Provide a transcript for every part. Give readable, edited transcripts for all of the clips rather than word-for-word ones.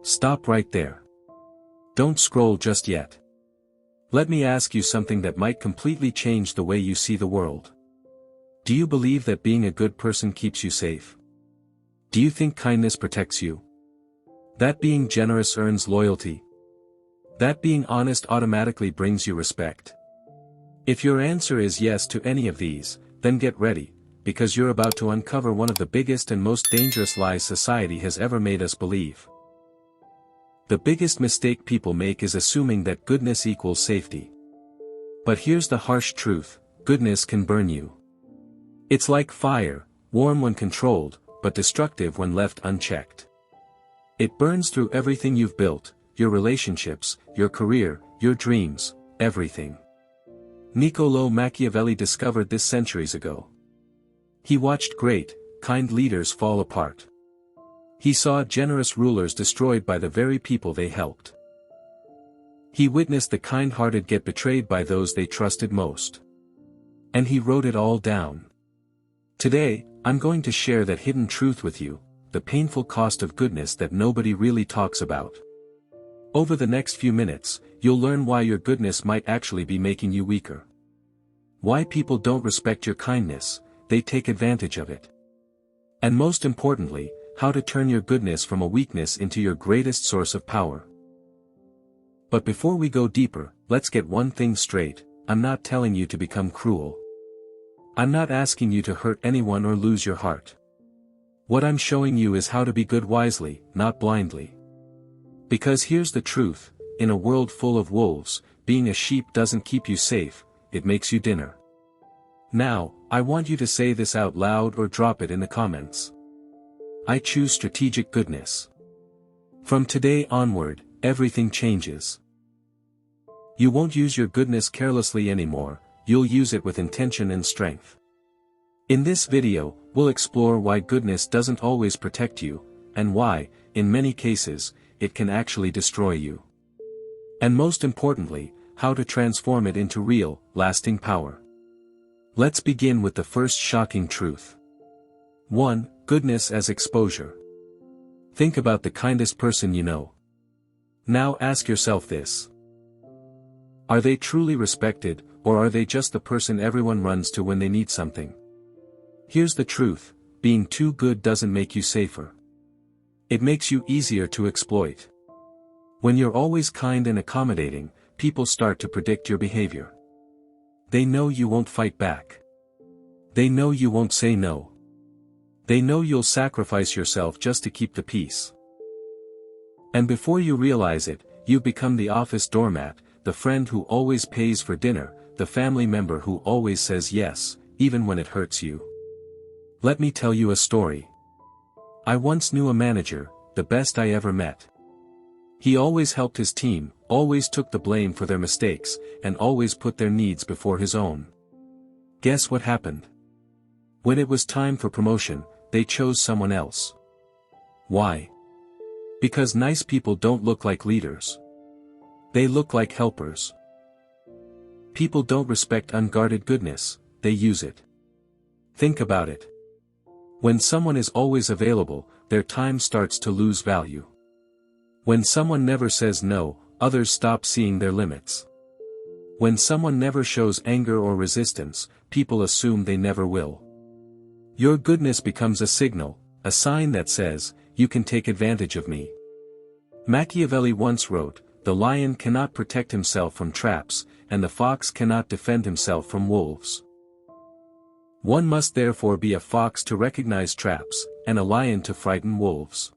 stop right there. Don't scroll just yet. Let me ask you something that might completely change the way you see the world. Do you believe that being a good person keeps you safe? Do you think kindness protects you? That being generous earns loyalty? That being honest automatically brings you respect? If your answer is yes to any of these, then get ready, because you're about to uncover one of the biggest and most dangerous lies society has ever made us believe. The biggest mistake people make is assuming that goodness equals safety. But here's the harsh truth: goodness can burn you. It's like fire, warm when controlled, but destructive when left unchecked. It burns through everything you've built, your relationships, your career, your dreams, everything. Niccolò Machiavelli discovered this centuries ago. He watched great, kind leaders fall apart. He saw generous rulers destroyed by the very people they helped. He witnessed the kind-hearted get betrayed by those they trusted most. And he wrote it all down. Today, I'm going to share that hidden truth with you, the painful cost of goodness that nobody really talks about. Over the next few minutes, you'll learn why your goodness might actually be making you weaker. Why people don't respect your kindness, they take advantage of it. And most importantly, how to turn your goodness from a weakness into your greatest source of power. But before we go deeper, let's get one thing straight: I'm not telling you to become cruel. I'm not asking you to hurt anyone or lose your heart. What I'm showing you is how to be good wisely, not blindly. Because here's the truth: in a world full of wolves, being a sheep doesn't keep you safe, it makes you dinner. Now, I want you to say this out loud or drop it in the comments. I choose strategic goodness. From today onward, everything changes. You won't use your goodness carelessly anymore, you'll use it with intention and strength. In this video, we'll explore why goodness doesn't always protect you, and why, in many cases, it can actually destroy you. And most importantly, how to transform it into real, lasting power. Let's begin with the first shocking truth. 1. Goodness as exposure. Think about the kindest person you know. Now ask yourself this. Are they truly respected, or are they just the person everyone runs to when they need something? Here's the truth: being too good doesn't make you safer. It makes you easier to exploit. When you're always kind and accommodating, people start to predict your behavior. They know you won't fight back. They know you won't say no. They know you'll sacrifice yourself just to keep the peace. And before you realize it, you've become the office doormat, the friend who always pays for dinner, the family member who always says yes, even when it hurts you. Let me tell you a story. I once knew a manager, the best I ever met. He always helped his team, always took the blame for their mistakes, and always put their needs before his own. Guess what happened? When it was time for promotion, they chose someone else. Why? Because nice people don't look like leaders. They look like helpers. People don't respect unguarded goodness, they use it. Think about it. When someone is always available, their time starts to lose value. When someone never says no, others stop seeing their limits. When someone never shows anger or resistance, people assume they never will. Your goodness becomes a signal, a sign that says, you can take advantage of me. Machiavelli once wrote, "The lion cannot protect himself from traps, and the fox cannot defend himself from wolves." One must therefore be a fox to recognize traps, and a lion to frighten wolves.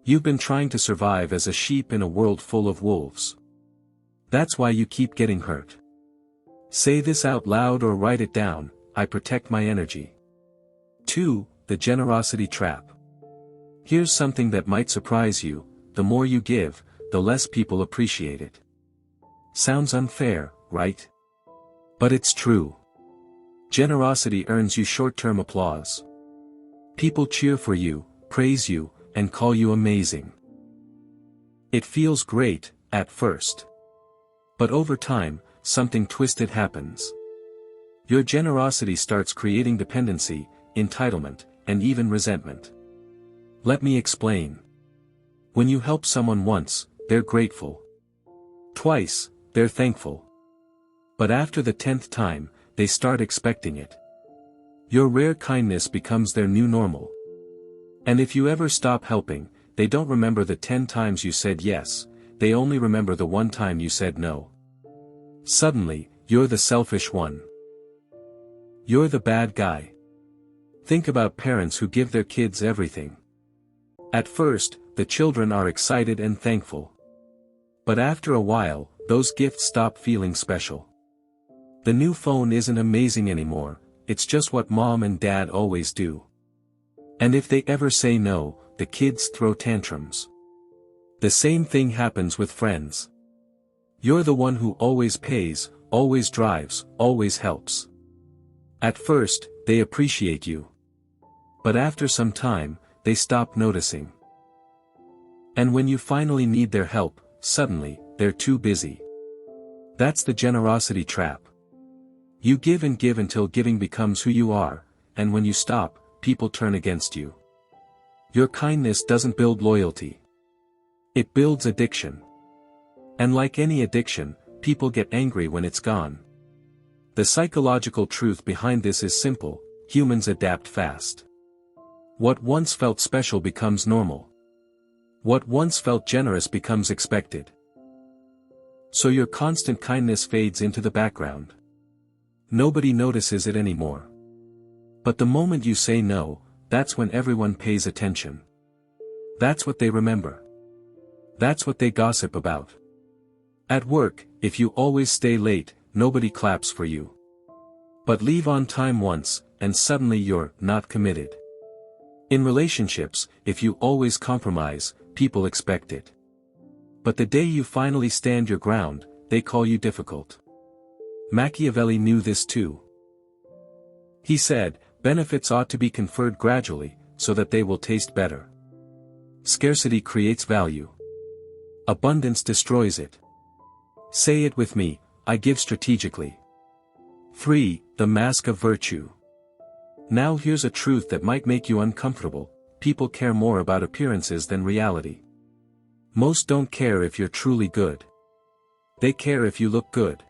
You've been trying to survive as a sheep in a world full of wolves. That's why you keep getting hurt. Say this out loud or write it down: I protect my energy. 2. The generosity trap. Here's something that might surprise you: the more you give, the less people appreciate it. Sounds unfair, right? But it's true. Generosity earns you short-term applause. People cheer for you, praise you, and call you amazing. It feels great, at first. But over time, something twisted happens. Your generosity starts creating dependency, entitlement, and even resentment. Let me explain. When you help someone once, they're grateful. Twice, they're thankful. But after the 10th time, they start expecting it. Your rare kindness becomes their new normal. And if you ever stop helping, they don't remember the 10 times you said yes, they only remember the one time you said no. Suddenly, you're the selfish one. You're the bad guy. Think about parents who give their kids everything. At first, the children are excited and thankful. But after a while, those gifts stop feeling special. The new phone isn't amazing anymore, it's just what mom and dad always do. And if they ever say no, the kids throw tantrums. The same thing happens with friends. You're the one who always pays, always drives, always helps. At first, they appreciate you. But after some time, they stop noticing. And when you finally need their help, suddenly, they're too busy. That's the generosity trap. You give and give until giving becomes who you are, and when you stop, people turn against you. Your kindness doesn't build loyalty. It builds addiction. And like any addiction, people get angry when it's gone. The psychological truth behind this is simple: humans adapt fast. What once felt special becomes normal. What once felt generous becomes expected. So your constant kindness fades into the background. Nobody notices it anymore. But the moment you say no, that's when everyone pays attention. That's what they remember. That's what they gossip about. At work, if you always stay late, nobody claps for you. But leave on time once, and suddenly you're not committed. In relationships, if you always compromise, people expect it. But the day you finally stand your ground, they call you difficult. Machiavelli knew this too. He said, benefits ought to be conferred gradually, so that they will taste better. Scarcity creates value. Abundance destroys it. Say it with me: I give strategically. 3. The mask of virtue. Now here's a truth that might make you uncomfortable: people care more about appearances than reality. Most don't care if you're truly good. They care if you look good.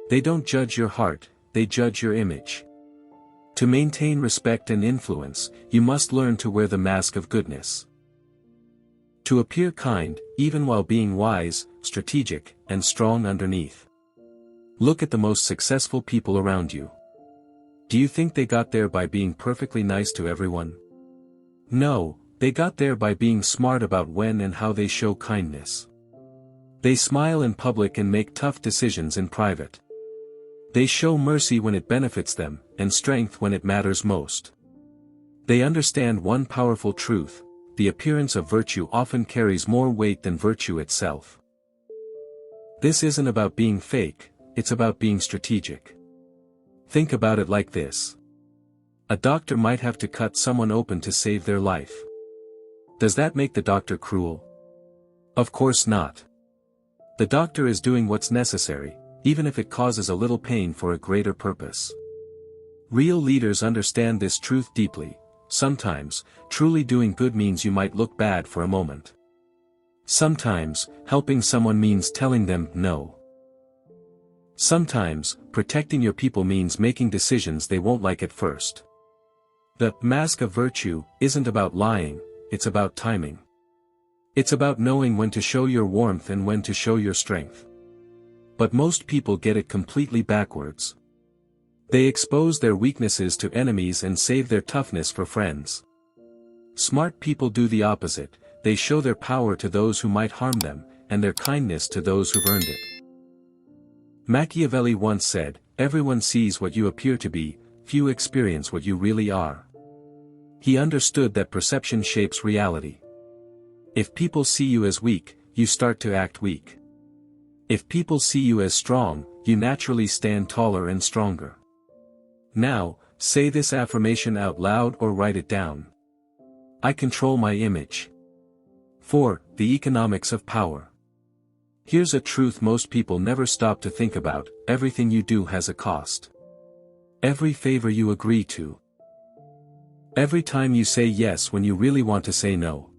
They don't judge your heart, they judge your image. To maintain respect and influence, you must learn to wear the mask of goodness. To appear kind, even while being wise, strategic, and strong underneath. Look at the most successful people around you. Do you think they got there by being perfectly nice to everyone? No, they got there by being smart about when and how they show kindness. They smile in public and make tough decisions in private. They show mercy when it benefits them, and strength when it matters most. They understand one powerful truth: the appearance of virtue often carries more weight than virtue itself. This isn't about being fake, it's about being strategic. Think about it like this. A doctor might have to cut someone open to save their life. Does that make the doctor cruel? Of course not. The doctor is doing what's necessary, even if it causes a little pain for a greater purpose. Real leaders understand this truth deeply. Sometimes, truly doing good means you might look bad for a moment. Sometimes, helping someone means telling them no. Sometimes, protecting your people means making decisions they won't like at first. The mask of virtue isn't about lying, it's about timing. It's about knowing when to show your warmth and when to show your strength. But most people get it completely backwards. They expose their weaknesses to enemies and save their toughness for friends. Smart people do the opposite: they show their power to those who might harm them, and their kindness to those who've earned it. Machiavelli once said, "Everyone sees what you appear to be, few experience what you really are." He understood that perception shapes reality. If people see you as weak, you start to act weak. If people see you as strong, you naturally stand taller and stronger. Now, say this affirmation out loud or write it down. I control my image. 4. The economics of power. Here's a truth most people never stop to think about: everything you do has a cost. Every favor you agree to. Every time you say yes when you really want to say no.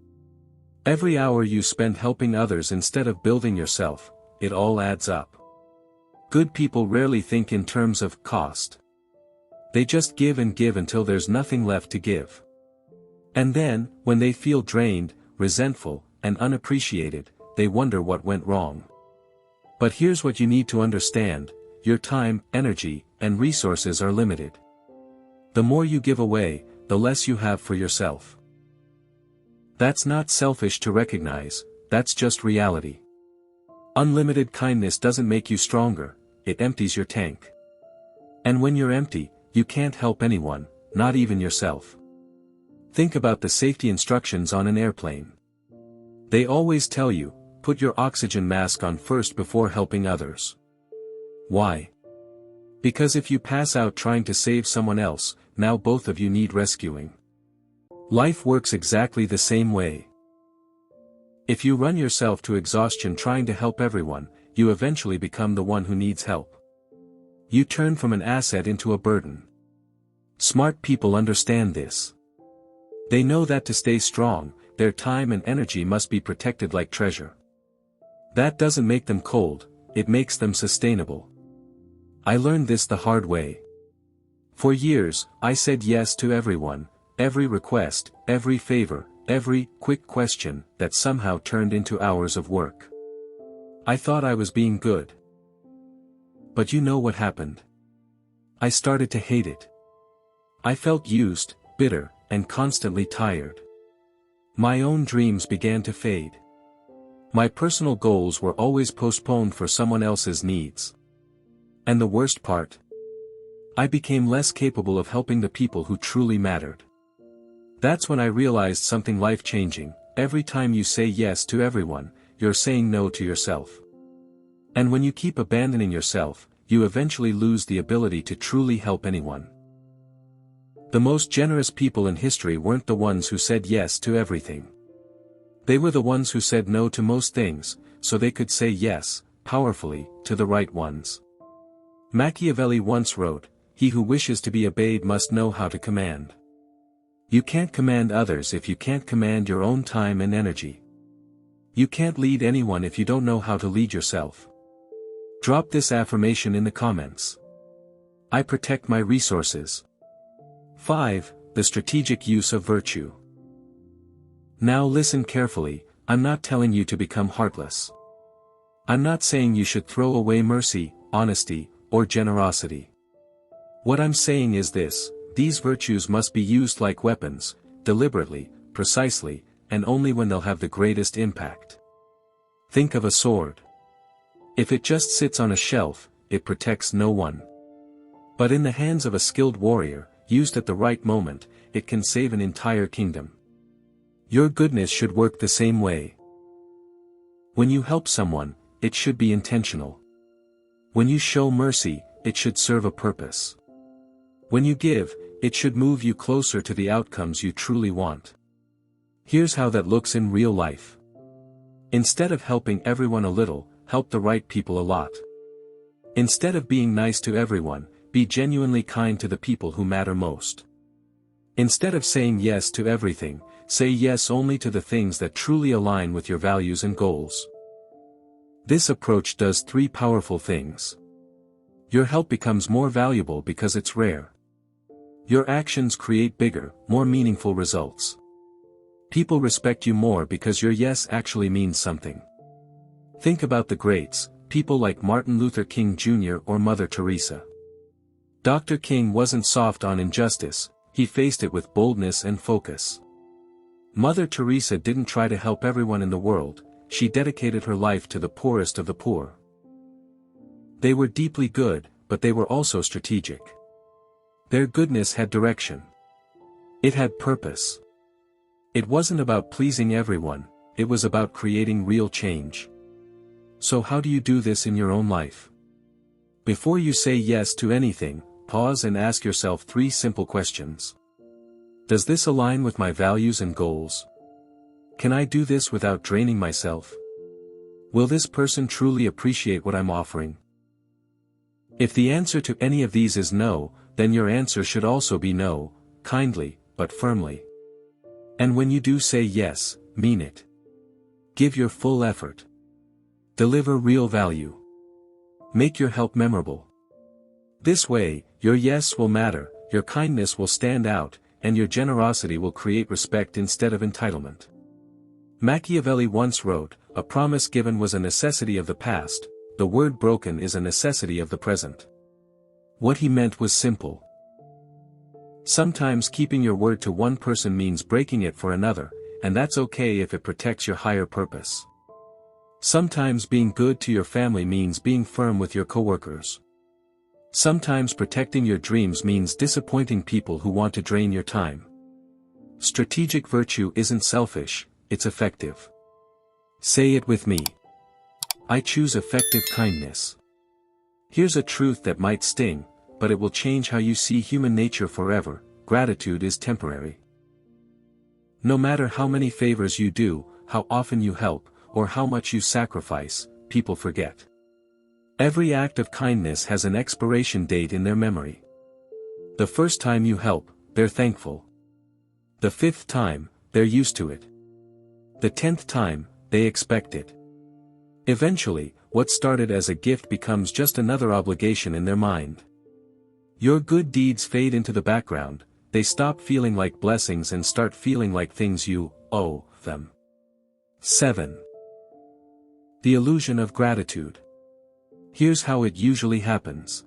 Every hour you spend helping others instead of building yourself, it all adds up. Good people rarely think in terms of cost. They just give and give until there's nothing left to give. And then, when they feel drained, resentful, and unappreciated, they wonder what went wrong. But here's what you need to understand: your time, energy, and resources are limited. The more you give away, the less you have for yourself. That's not selfish to recognize, that's just reality. Unlimited kindness doesn't make you stronger, it empties your tank. And when you're empty, you can't help anyone, not even yourself. Think about the safety instructions on an airplane. They always tell you, put your oxygen mask on first before helping others. Why? Because if you pass out trying to save someone else, now both of you need rescuing. Life works exactly the same way. If you run yourself to exhaustion trying to help everyone, you eventually become the one who needs help. You turn from an asset into a burden. Smart people understand this. They know that to stay strong, their time and energy must be protected like treasure. That doesn't make them cold, it makes them sustainable. I learned this the hard way. For years, I said yes to everyone, every request, every favor, every quick question that somehow turned into hours of work. I thought I was being good. But you know what happened? I started to hate it. I felt used, bitter, and constantly tired. My own dreams began to fade. My personal goals were always postponed for someone else's needs. And the worst part? I became less capable of helping the people who truly mattered. That's when I realized something life-changing: every time you say yes to everyone, you're saying no to yourself. And when you keep abandoning yourself, you eventually lose the ability to truly help anyone. The most generous people in history weren't the ones who said yes to everything. They were the ones who said no to most things, so they could say yes, powerfully, to the right ones. Machiavelli once wrote, "He who wishes to be obeyed must know how to command." You can't command others if you can't command your own time and energy. You can't lead anyone if you don't know how to lead yourself. Drop this affirmation in the comments. I protect my resources. 5. The strategic use of virtue. Now listen carefully, I'm not telling you to become heartless. I'm not saying you should throw away mercy, honesty, or generosity. What I'm saying is this: these virtues must be used like weapons, deliberately, precisely, and only when they'll have the greatest impact. Think of a sword. If it just sits on a shelf, it protects no one. But in the hands of a skilled warrior, used at the right moment, it can save an entire kingdom. Your goodness should work the same way. When you help someone, it should be intentional. When you show mercy, it should serve a purpose. When you give, it should move you closer to the outcomes you truly want. Here's how that looks in real life. Instead of helping everyone a little, help the right people a lot. Instead of being nice to everyone, be genuinely kind to the people who matter most. Instead of saying yes to everything, say yes only to the things that truly align with your values and goals. This approach does 3 powerful things. Your help becomes more valuable because it's rare. Your actions create bigger, more meaningful results. People respect you more because your yes actually means something. Think about the greats, people like Martin Luther King Jr. or Mother Teresa. Dr. King wasn't soft on injustice, he faced it with boldness and focus. Mother Teresa didn't try to help everyone in the world, she dedicated her life to the poorest of the poor. They were deeply good, but they were also strategic. Their goodness had direction. It had purpose. It wasn't about pleasing everyone, it was about creating real change. So how do you do this in your own life? Before you say yes to anything, pause and ask yourself 3 simple questions. Does this align with my values and goals? Can I do this without draining myself? Will this person truly appreciate what I'm offering? If the answer to any of these is no, then your answer should also be no, kindly, but firmly. And when you do say yes, mean it. Give your full effort. Deliver real value. Make your help memorable. This way, your yes will matter, your kindness will stand out, and your generosity will create respect instead of entitlement. Machiavelli once wrote, "A promise given was a necessity of the past, the word broken is a necessity of the present." What he meant was simple. Sometimes keeping your word to one person means breaking it for another, and that's okay if it protects your higher purpose. Sometimes being good to your family means being firm with your coworkers. Sometimes protecting your dreams means disappointing people who want to drain your time. Strategic virtue isn't selfish, it's effective. Say it with me. I choose effective kindness. Here's a truth that might sting, but it will change how you see human nature forever: gratitude is temporary. No matter how many favors you do, how often you help, or how much you sacrifice, people forget. Every act of kindness has an expiration date in their memory. The first time you help, they're thankful. The 5th time, they're used to it. The 10th time, they expect it. Eventually, what started as a gift becomes just another obligation in their mind. Your good deeds fade into the background, they stop feeling like blessings and start feeling like things you owe them. 7. The illusion of gratitude. Here's how it usually happens.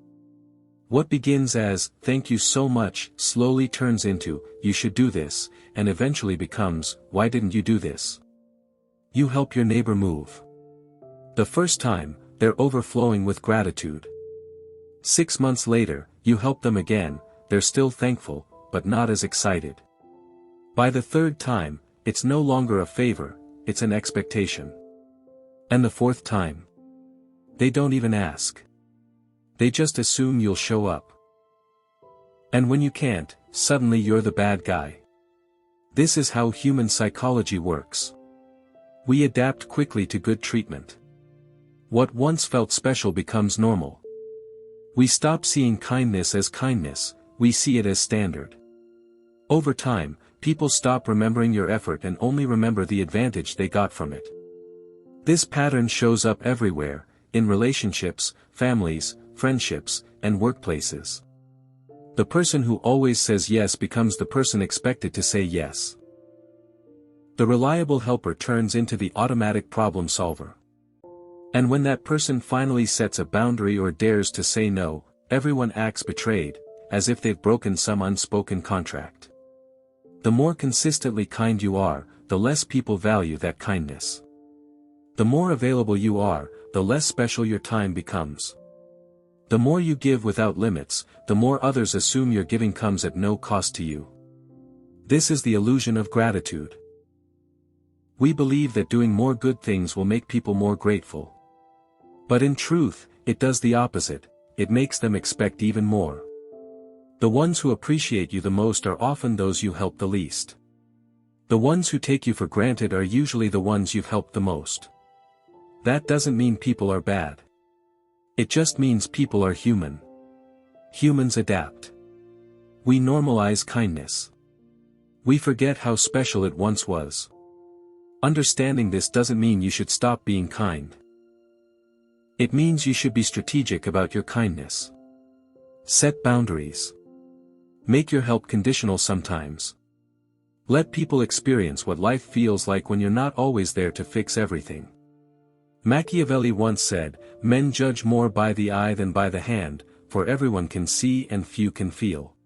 What begins as, "Thank you so much," slowly turns into, "You should do this," and eventually becomes, "Why didn't you do this?" You help your neighbor move. The first time, they're overflowing with gratitude. 6 months later, you help them again, they're still thankful, but not as excited. By the 3rd time, it's no longer a favor, it's an expectation. And the 4th time, they don't even ask. They just assume you'll show up. And when you can't, suddenly you're the bad guy. This is how human psychology works. We adapt quickly to good treatment. What once felt special becomes normal. We stop seeing kindness as kindness, we see it as standard. Over time, people stop remembering your effort and only remember the advantage they got from it. This pattern shows up everywhere, in relationships, families, friendships, and workplaces. The person who always says yes becomes the person expected to say yes. The reliable helper turns into the automatic problem solver. And when that person finally sets a boundary or dares to say no, everyone acts betrayed, as if they've broken some unspoken contract. The more consistently kind you are, the less people value that kindness. The more available you are, the less special your time becomes. The more you give without limits, the more others assume your giving comes at no cost to you. This is the illusion of gratitude. We believe that doing more good things will make people more grateful. But in truth, it does the opposite, it makes them expect even more. The ones who appreciate you the most are often those you help the least. The ones who take you for granted are usually the ones you've helped the most. That doesn't mean people are bad. It just means people are human. Humans adapt. We normalize kindness. We forget how special it once was. Understanding this doesn't mean you should stop being kind. It means you should be strategic about your kindness. Set boundaries. Make your help conditional sometimes. Let people experience what life feels like when you're not always there to fix everything. Machiavelli once said, "Men judge more by the eye than by the hand, for everyone can see and few can feel."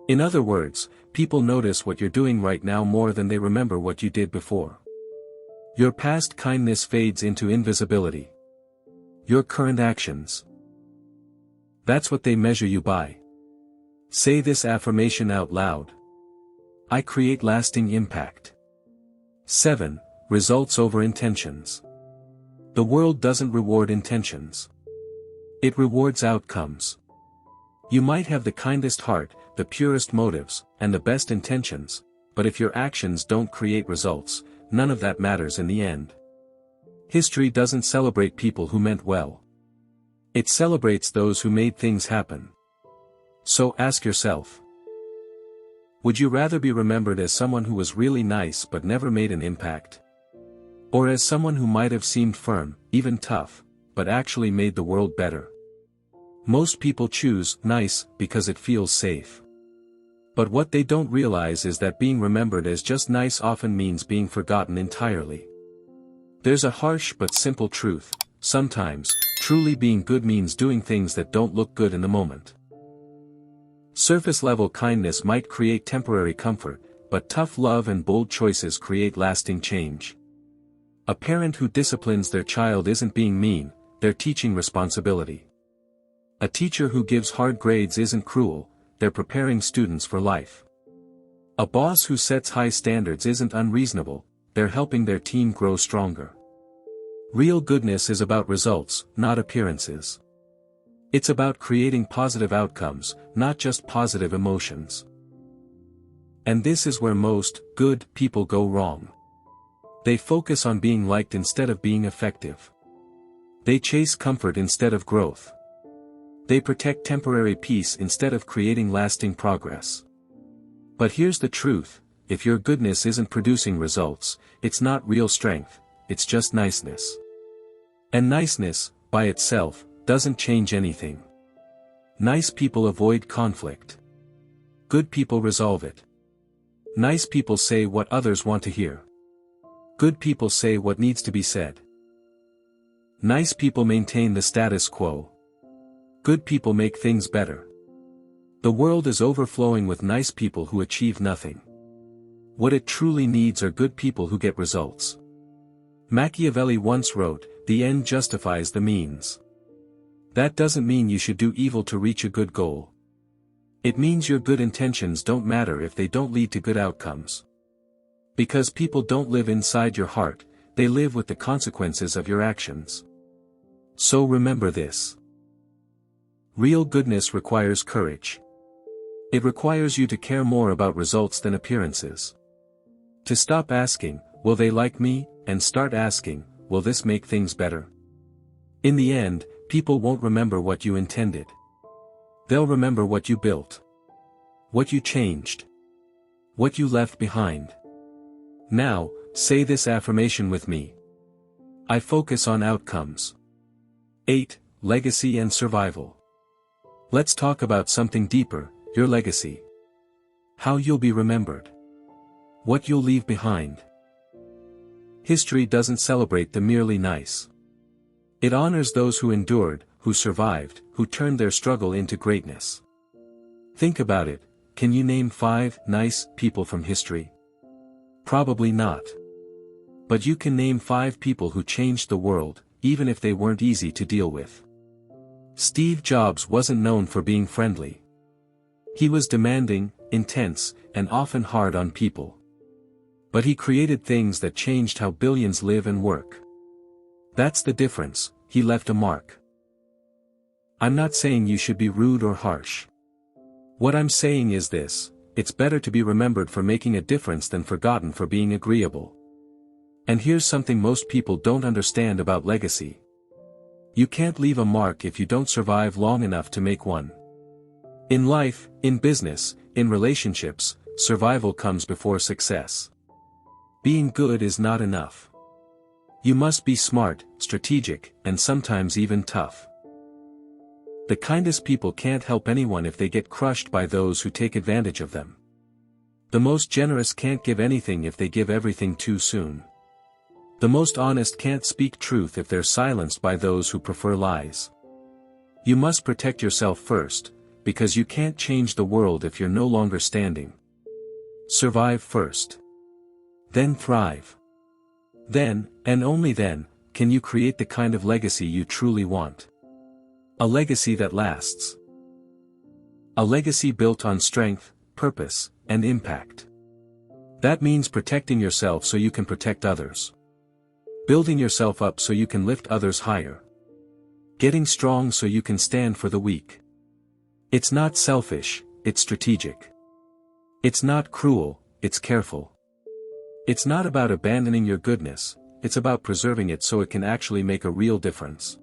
In other words, people notice what you're doing right now more than they remember what you did before. Your past kindness fades into invisibility. Your current actions. That's what they measure you by. Say this affirmation out loud. I create lasting impact. 7. Results over intentions. The world doesn't reward intentions. It rewards outcomes. You might have the kindest heart, the purest motives, and the best intentions, but if your actions don't create results, none of that matters in the end. History doesn't celebrate people who meant well. It celebrates those who made things happen. So ask yourself. Would you rather be remembered as someone who was really nice but never made an impact? Or as someone who might have seemed firm, even tough, but actually made the world better? Most people choose nice because it feels safe. But what they don't realize is that being remembered as just nice often means being forgotten entirely. There's a harsh but simple truth: sometimes, truly being good means doing things that don't look good in the moment. Surface-level kindness might create temporary comfort, but tough love and bold choices create lasting change. A parent who disciplines their child isn't being mean, they're teaching responsibility. A teacher who gives hard grades isn't cruel, they're preparing students for life. A boss who sets high standards isn't unreasonable, they're helping their team grow stronger. Real goodness is about results, not appearances. It's about creating positive outcomes, not just positive emotions. And this is where most good people go wrong. They focus on being liked instead of being effective. They chase comfort instead of growth. They protect temporary peace instead of creating lasting progress. But here's the truth: if your goodness isn't producing results, it's not real strength, it's just niceness. And niceness, by itself, doesn't change anything. Nice people avoid conflict. Good people resolve it. Nice people say what others want to hear. Good people say what needs to be said. Nice people maintain the status quo. Good people make things better. The world is overflowing with nice people who achieve nothing. What it truly needs are good people who get results. Machiavelli once wrote, "The end justifies the means." That doesn't mean you should do evil to reach a good goal. It means your good intentions don't matter if they don't lead to good outcomes. Because people don't live inside your heart, they live with the consequences of your actions. So remember this. Real goodness requires courage. It requires you to care more about results than appearances. To stop asking, "Will they like me?" and start asking, "Will this make things better?" In the end, people won't remember what you intended. They'll remember what you built. What you changed. What you left behind. Now, say this affirmation with me. I focus on outcomes. 8. Legacy and survival. Let's talk about something deeper: your legacy. How you'll be remembered. What you'll leave behind. History doesn't celebrate the merely nice. It honors those who endured, who survived, who turned their struggle into greatness. Think about it: can you name 5 nice people from history? Probably not. But you can name 5 people who changed the world, even if they weren't easy to deal with. Steve Jobs wasn't known for being friendly. He was demanding, intense, and often hard on people. But he created things that changed how billions live and work. That's the difference: he left a mark. I'm not saying you should be rude or harsh. What I'm saying is this: it's better to be remembered for making a difference than forgotten for being agreeable. And here's something most people don't understand about legacy. You can't leave a mark if you don't survive long enough to make one. In life, in business, in relationships, survival comes before success. Being good is not enough. You must be smart, strategic, and sometimes even tough. The kindest people can't help anyone if they get crushed by those who take advantage of them. The most generous can't give anything if they give everything too soon. The most honest can't speak truth if they're silenced by those who prefer lies. You must protect yourself first, because you can't change the world if you're no longer standing. Survive first. Then thrive. Then, and only then, can you create the kind of legacy you truly want. A legacy that lasts. A legacy built on strength, purpose, and impact. That means protecting yourself so you can protect others. Building yourself up so you can lift others higher. Getting strong so you can stand for the weak. It's not selfish, it's strategic. It's not cruel, it's careful. It's not about abandoning your goodness, it's about preserving it so it can actually make a real difference.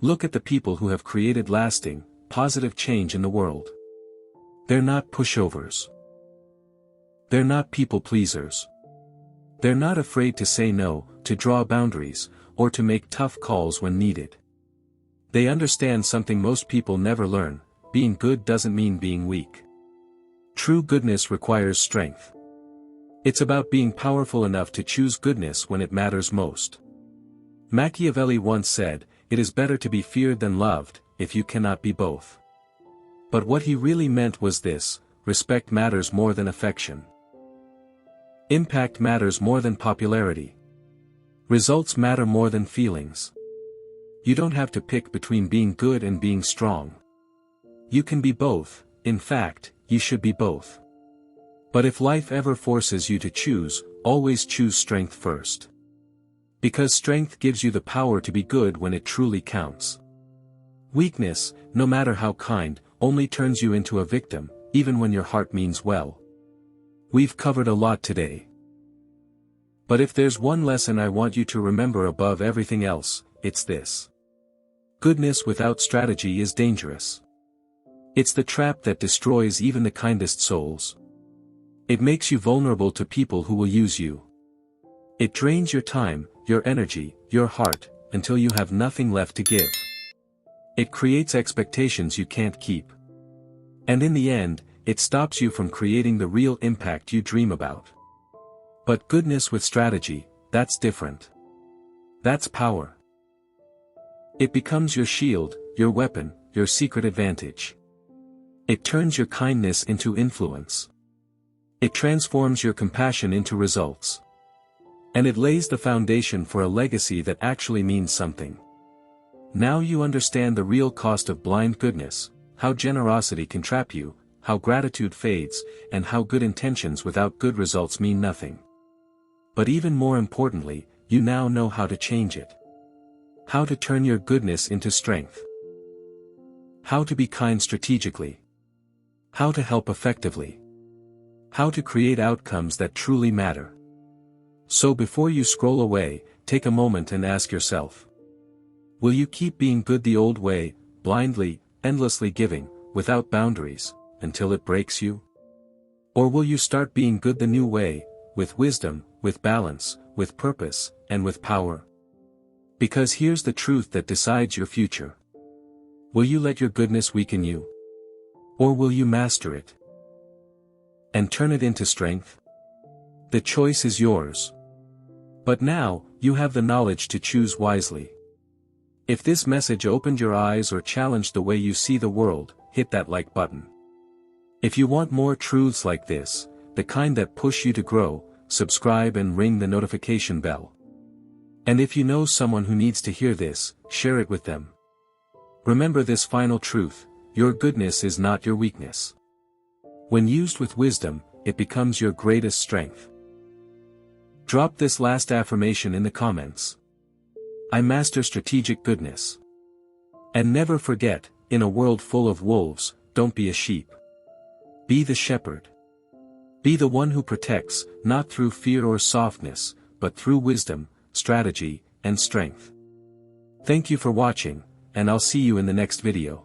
Look at the people who have created lasting, positive change in the world. They're not pushovers. They're not people pleasers. They're not afraid to say no, to draw boundaries, or to make tough calls when needed. They understand something most people never learn: being good doesn't mean being weak. True goodness requires strength. It's about being powerful enough to choose goodness when it matters most. Machiavelli once said, "It is better to be feared than loved, if you cannot be both." But what he really meant was this: respect matters more than affection. Impact matters more than popularity. Results matter more than feelings. You don't have to pick between being good and being strong. You can be both. In fact, you should be both. But if life ever forces you to choose, always choose strength first. Because strength gives you the power to be good when it truly counts. Weakness, no matter how kind, only turns you into a victim, even when your heart means well. We've covered a lot today. But if there's one lesson I want you to remember above everything else, it's this: goodness without strategy is dangerous. It's the trap that destroys even the kindest souls. It makes you vulnerable to people who will use you. It drains your time, your energy, your heart, until you have nothing left to give. It creates expectations you can't keep. And in the end, it stops you from creating the real impact you dream about. But goodness with strategy, that's different. That's power. It becomes your shield, your weapon, your secret advantage. It turns your kindness into influence. It transforms your compassion into results. And it lays the foundation for a legacy that actually means something. Now you understand the real cost of blind goodness, how generosity can trap you, how gratitude fades, and how good intentions without good results mean nothing. But even more importantly, you now know how to change it. How to turn your goodness into strength. How to be kind strategically. How to help effectively. How to create outcomes that truly matter. So before you scroll away, take a moment and ask yourself: will you keep being good the old way, blindly, endlessly giving, without boundaries, until it breaks you? Or will you start being good the new way, with wisdom, with balance, with purpose, and with power? Because here's the truth that decides your future. Will you let your goodness weaken you? Or will you master it and turn it into strength? The choice is yours. But now, you have the knowledge to choose wisely. If this message opened your eyes or challenged the way you see the world, hit that like button. If you want more truths like this, the kind that push you to grow, subscribe and ring the notification bell. And if you know someone who needs to hear this, share it with them. Remember this final truth: your goodness is not your weakness. When used with wisdom, it becomes your greatest strength. Drop this last affirmation in the comments. I master strategic goodness. And never forget, in a world full of wolves, don't be a sheep. Be the shepherd. Be the one who protects, not through fear or softness, but through wisdom, strategy, and strength. Thank you for watching, and I'll see you in the next video.